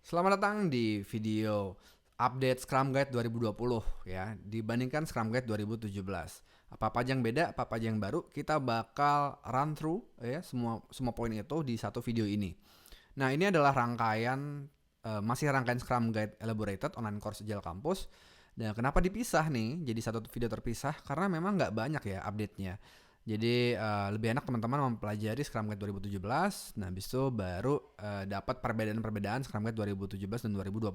Selamat datang di video update Scrum Guide 2020 ya, dibandingkan Scrum Guide 2017. Apa-apa aja yang beda, apa-apa aja yang baru, kita bakal run through ya semua semua poin itu di satu video ini. Nah, ini adalah masih rangkaian Scrum Guide Elaborated online course Agile Campus. Dan kenapa dipisah nih jadi satu video terpisah? Karena memang nggak banyak ya update-nya. Jadi lebih enak teman-teman mempelajari Scrum Guide 2017. Nah, habis itu baru dapat perbedaan-perbedaan Scrum Guide 2017 dan 2020.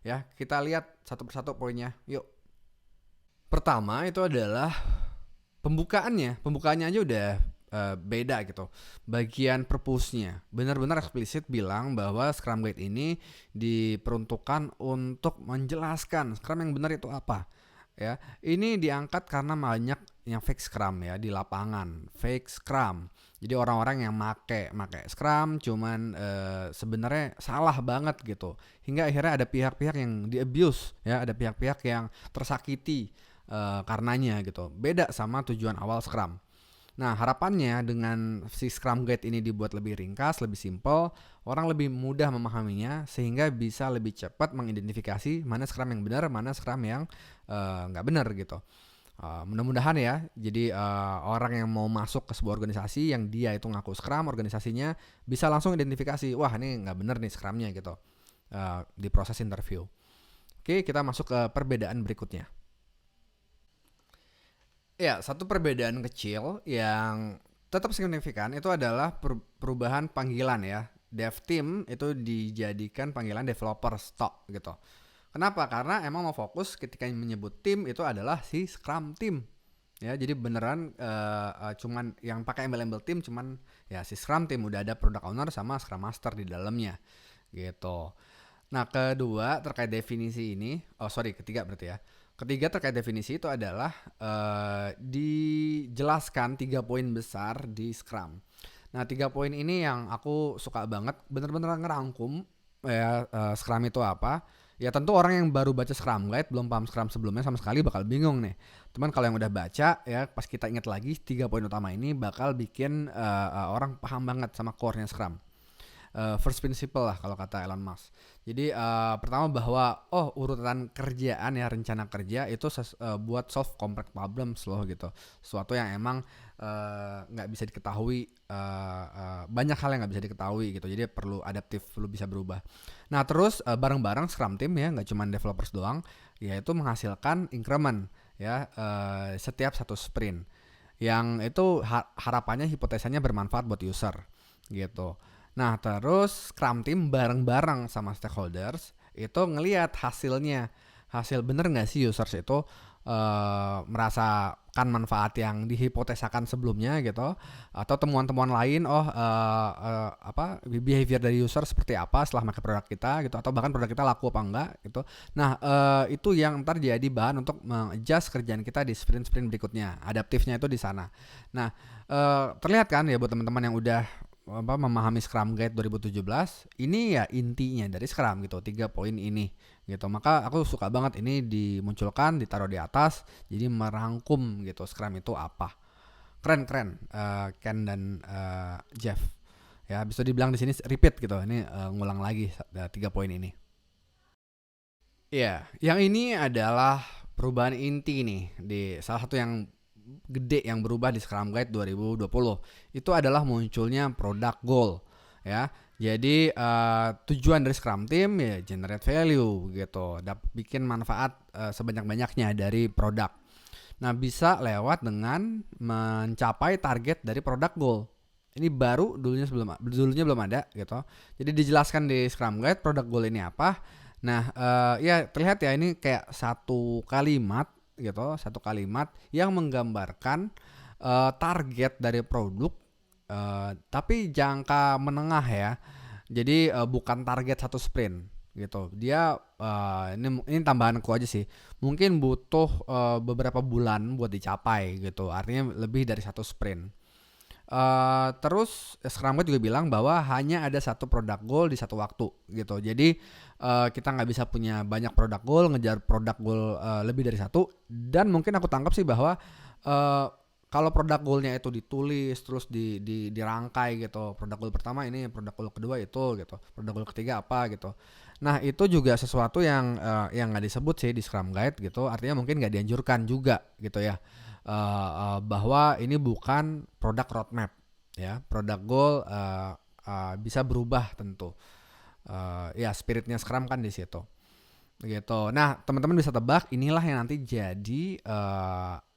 Ya, kita lihat satu persatu poinnya. Yuk. Pertama itu adalah pembukaannya. Pembukaannya aja udah beda gitu. Bagian purpose-nya benar-benar eksplisit bilang bahwa Scrum Guide ini diperuntukkan untuk menjelaskan Scrum yang benar itu apa. Ya, ini diangkat karena banyak yang fake Scrum ya di lapangan, fake Scrum. Jadi orang-orang yang make Scrum cuman sebenarnya salah banget gitu. Hingga akhirnya ada pihak-pihak yang di abuse ya, ada pihak-pihak yang tersakiti karenanya gitu. Beda sama tujuan awal Scrum. Nah, harapannya dengan si Scrum Guide ini dibuat lebih ringkas, lebih simple, orang lebih mudah memahaminya sehingga bisa lebih cepat mengidentifikasi mana Scrum yang benar, mana Scrum yang nggak benar gitu. Mudah-mudahan ya, jadi orang yang mau masuk ke sebuah organisasi yang dia itu ngaku Scrum, organisasinya bisa langsung identifikasi, wah ini nggak benar nih Scrumnya gitu di proses interview. Oke, kita masuk ke perbedaan berikutnya. Ya, satu perbedaan kecil yang tetap signifikan itu adalah perubahan panggilan ya. Dev team itu dijadikan panggilan developer stock gitu. Kenapa? Karena emang mau fokus ketika menyebut tim itu adalah si Scrum team. Ya, jadi beneran cuman yang pakai embel-embel tim cuman ya si Scrum team, udah ada product owner sama Scrum master di dalamnya gitu. Nah, kedua terkait definisi ini, ketiga berarti ya. Ketiga terkait definisi itu adalah dijelaskan 3 poin besar di Scrum. Nah, 3 poin ini yang aku suka banget, bener-bener ngerangkum ya Scrum itu apa. Ya tentu orang yang baru baca Scrum Guide, belum paham Scrum sebelumnya sama sekali bakal bingung nih. Teman kalau yang udah baca ya pas kita ingat lagi 3 poin utama ini bakal bikin orang paham banget sama core-nya Scrum. First principle lah kalau kata Elon Musk. Jadi pertama bahwa urutan kerjaan ya, rencana kerja itu buat solve complex problems loh gitu. Sesuatu yang emang nggak bisa diketahui, banyak hal yang nggak bisa diketahui gitu. Jadi perlu adaptif, perlu bisa berubah. Nah terus bareng-bareng Scrum Team ya, nggak cuma developers doang, yaitu menghasilkan increment ya setiap satu sprint. Yang itu harapannya hipotesanya bermanfaat buat user gitu. Nah, terus Scrum Team bareng-bareng sama stakeholders itu ngelihat hasilnya. Hasil bener nggak sih users itu merasakan manfaat yang dihipotesakan sebelumnya gitu, atau temuan-temuan lain behavior dari user seperti apa setelah pakai produk kita gitu, atau bahkan produk kita laku apa enggak gitu. Nah, itu yang ntar jadi bahan untuk mengadjust kerjaan kita di sprint-sprint berikutnya. Adaptifnya itu di sana. Nah, terlihat kan ya buat teman-teman yang udah memahami Scrum Guide 2017, ini ya intinya dari Scrum gitu, 3 poin ini gitu. Maka aku suka banget ini dimunculkan, ditaruh di atas, jadi merangkum gitu Scrum itu apa. Keren Ken dan Jeff. Ya, bisa dibilang di sini repeat gitu. Ini ngulang lagi 3 poin ini. Iya, yang ini adalah perubahan inti nih di salah satu yang gede yang berubah di Scrum Guide 2020. Itu adalah munculnya product goal ya. Jadi tujuan dari Scrum Team ya generate value gitu, bikin manfaat sebanyak-banyaknya dari produk. Nah, bisa lewat dengan mencapai target dari product goal. Ini baru, dulunya belum ada gitu. Jadi dijelaskan di Scrum Guide product goal ini apa. Nah, ya terlihat ya ini kayak satu kalimat gitu, satu kalimat yang menggambarkan target dari produk, tapi jangka menengah ya. Jadi bukan target satu sprint gitu. Dia ini tambahanku aja sih. Mungkin butuh beberapa bulan buat dicapai gitu. Artinya lebih dari satu sprint. Terus Scrum Guide juga bilang bahwa hanya ada satu product goal di satu waktu gitu. Jadi kita nggak bisa punya banyak product goal, ngejar product goal lebih dari satu. Dan mungkin aku tangkap sih bahwa uh, kalau produk goal-nya itu ditulis terus dirangkai gitu. Produk goal pertama ini, produk goal kedua itu gitu. Produk goal ketiga apa gitu. Nah, itu juga sesuatu yang nggak disebut sih di Scrum Guide gitu. Artinya mungkin nggak dianjurkan juga gitu ya. Bahwa ini bukan produk roadmap ya. Produk goal bisa berubah tentu. Ya spiritnya Scrum kan di situ. Gitu. Nah, teman-teman bisa tebak inilah yang nanti jadi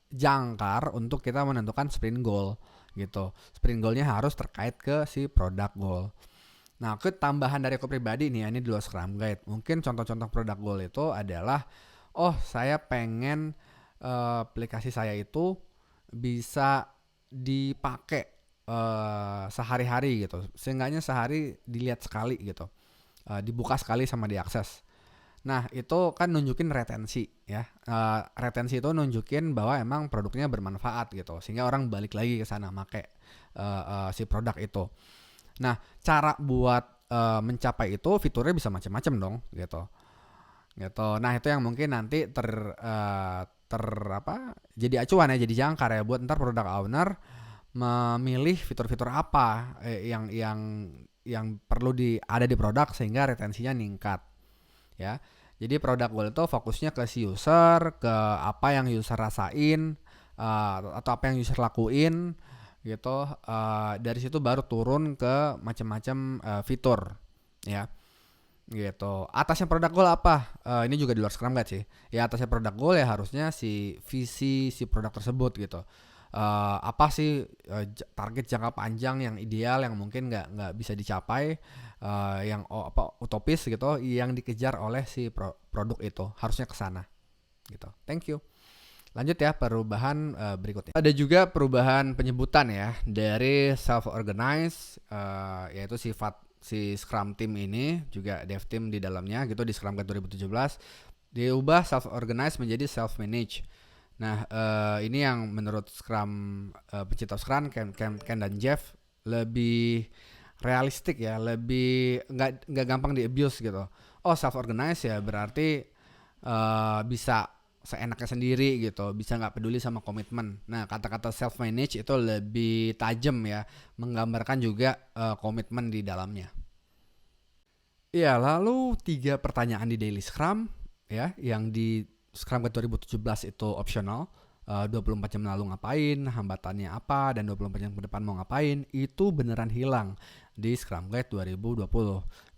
jangkar untuk kita menentukan sprint goal gitu. Sprint goalnya harus terkait ke si product goal. Nah, tambahan dari aku pribadi nih, ini di luar Scrum Guide. Mungkin contoh-contoh product goal itu adalah, oh saya pengen aplikasi saya itu bisa dipakai sehari-hari gitu. Seenggaknya sehari dilihat sekali gitu. Dibuka sekali sama diakses. Nah, itu kan nunjukin retensi ya. Retensi itu nunjukin bahwa emang produknya bermanfaat gitu. Sehingga orang balik lagi ke sana make si produk itu. Nah, cara buat mencapai itu fiturnya bisa macam-macam dong gitu. Gitu. Nah, itu yang mungkin nanti jadi acuan ya, jadi jangkar ya buat ntar product owner memilih fitur-fitur apa yang perlu ada di produk sehingga retensinya meningkat. Ya, jadi produk goal itu fokusnya ke si user, ke apa yang user rasain atau apa yang user lakuin gitu. Dari situ baru turun ke macam-macam fitur ya gitu. Atasnya produk goal apa? Ini juga di luar Scrum Guide sih. Ya atasnya produk goal ya harusnya si visi si produk tersebut gitu. Apa sih target jangka panjang yang ideal yang mungkin nggak bisa dicapai, yang utopis gitu yang dikejar oleh si produk itu harusnya ke sana gitu. Thank you. Lanjut ya perubahan berikutnya. Ada juga perubahan penyebutan ya dari self organize, yaitu sifat si Scrum team ini juga dev team di dalamnya gitu di Scrum Guide 2017 diubah self organize menjadi self manage. Nah, ini yang menurut Scrum pencipta Scrum Ken dan Jeff lebih realistik ya, lebih nggak gampang di abuse gitu. Oh, self organize ya berarti bisa seenaknya sendiri gitu, bisa nggak peduli sama komitmen. Nah, kata-kata self manage itu lebih tajam ya, menggambarkan juga komitmen di dalamnya. Ya, lalu 3 pertanyaan di Daily Scrum ya, yang di Scrum Guide 2017 itu optional. 24 jam lalu ngapain, hambatannya apa, dan 24 jam ke depan mau ngapain, itu beneran hilang di Scrum Guide 2020.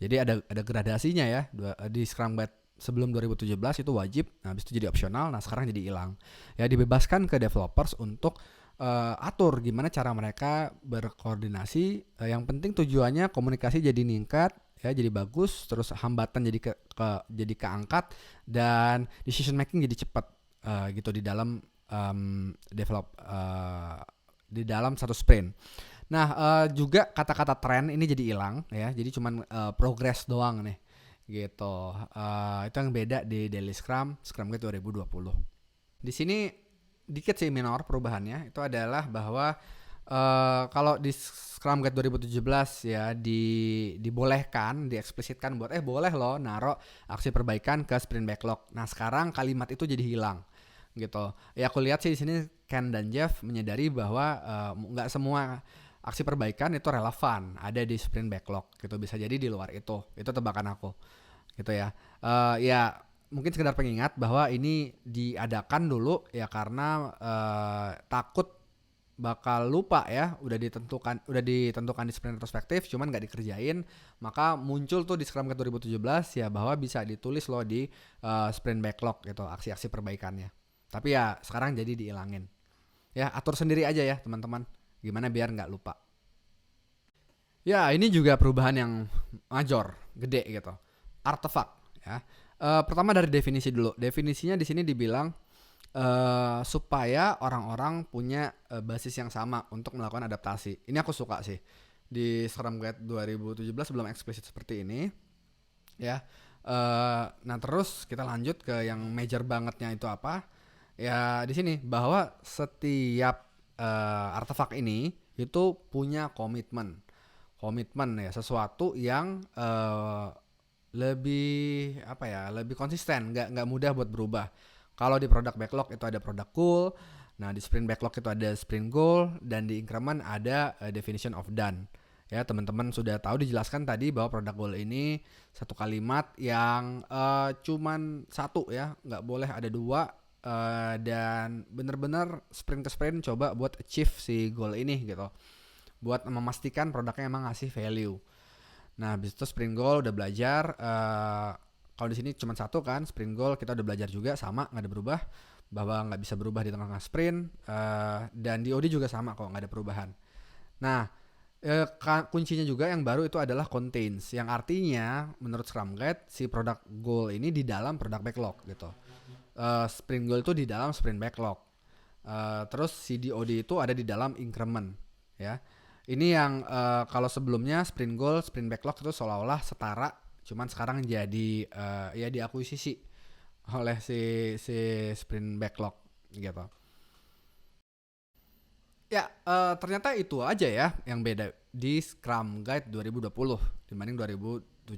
Jadi ada gradasinya ya, di Scrum Guide sebelum 2017 itu wajib, nah habis itu jadi optional, nah sekarang jadi hilang. Ya dibebaskan ke developers untuk atur gimana cara mereka berkoordinasi. Yang penting tujuannya komunikasi jadi ningkat, ya jadi bagus, terus hambatan jadi keangkat dan decision making jadi cepat gitu di dalam di dalam satu sprint. Nah, juga kata-kata tren ini jadi hilang ya. Jadi cuman progress doang nih. Gitu. Itu yang beda di Daily Scrum Guide 2020. Di sini dikit sih minor perubahannya. Itu adalah bahwa kalau di Scrum Guide 2017 ya dibolehkan, dieksplisitkan buat boleh loh naruh aksi perbaikan ke sprint backlog. Nah, sekarang kalimat itu jadi hilang gitu. Ya aku lihat sih di sini Ken dan Jeff menyadari bahwa nggak semua aksi perbaikan itu relevan ada di sprint backlog gitu, bisa jadi di luar itu tebakan aku gitu ya. Ya mungkin sekedar pengingat bahwa ini diadakan dulu ya karena takut bakal lupa ya, udah ditentukan di sprint retrospektif cuman nggak dikerjain, maka muncul tuh di Scrum Guide 2017 ya bahwa bisa ditulis loh di sprint backlog gitu aksi-aksi perbaikannya. Tapi ya sekarang jadi dihilangin. Ya atur sendiri aja ya teman-teman, gimana biar nggak lupa. Ya ini juga perubahan yang major, gede gitu. Artefak ya. Pertama dari definisi dulu. Definisinya di sini dibilang supaya orang-orang punya basis yang sama untuk melakukan adaptasi. Ini aku suka sih. Di Scrum Guide 2017 belum eksplisit seperti ini. Ya. Nah terus kita lanjut ke yang major bangetnya itu apa? Ya di sini bahwa setiap artefak ini itu punya komitmen ya, sesuatu yang lebih konsisten, nggak mudah buat berubah. Kalau di product backlog itu ada product goal, Nah, di sprint backlog itu ada sprint goal dan di increment ada definition of done. Ya, teman-teman sudah tahu dijelaskan tadi bahwa product goal ini satu kalimat yang cuman satu ya, nggak boleh ada dua, dan benar-benar sprint ke sprint coba buat achieve si goal ini gitu. Buat memastikan produknya emang ngasih value. Nah, habis itu sprint goal udah belajar. Kalau di sini cuma satu kan, sprint goal kita udah belajar juga sama, nggak ada berubah, bahwa nggak bisa berubah di tengah-tengah sprint. Dan di OD juga sama kok, nggak ada perubahan. Nah, kuncinya juga yang baru itu adalah contains, yang artinya menurut Scrum Guide si product goal ini di dalam product backlog gitu. Sprint goal itu di dalam sprint backlog. Terus si DOD itu ada di dalam increment ya. Ini yang kalau sebelumnya sprint goal, sprint backlog itu seolah-olah setara, cuman sekarang jadi ya diakuisisi oleh si sprint backlog gitu. Ya, ternyata itu aja ya yang beda di Scrum Guide 2020 dibanding 2017.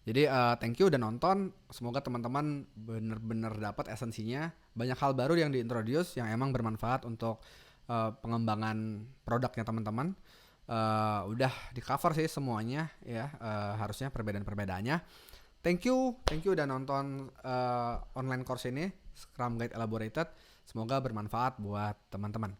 Jadi thank you udah nonton. Semoga teman-teman bener-bener dapat esensinya. Banyak hal baru yang diintroduce yang emang bermanfaat untuk pengembangan produknya teman-teman. Udah di cover sih semuanya ya, harusnya perbedaan-perbedaannya. Thank you udah nonton online course ini, Scrum Guide Elaborated. Semoga bermanfaat buat teman-teman.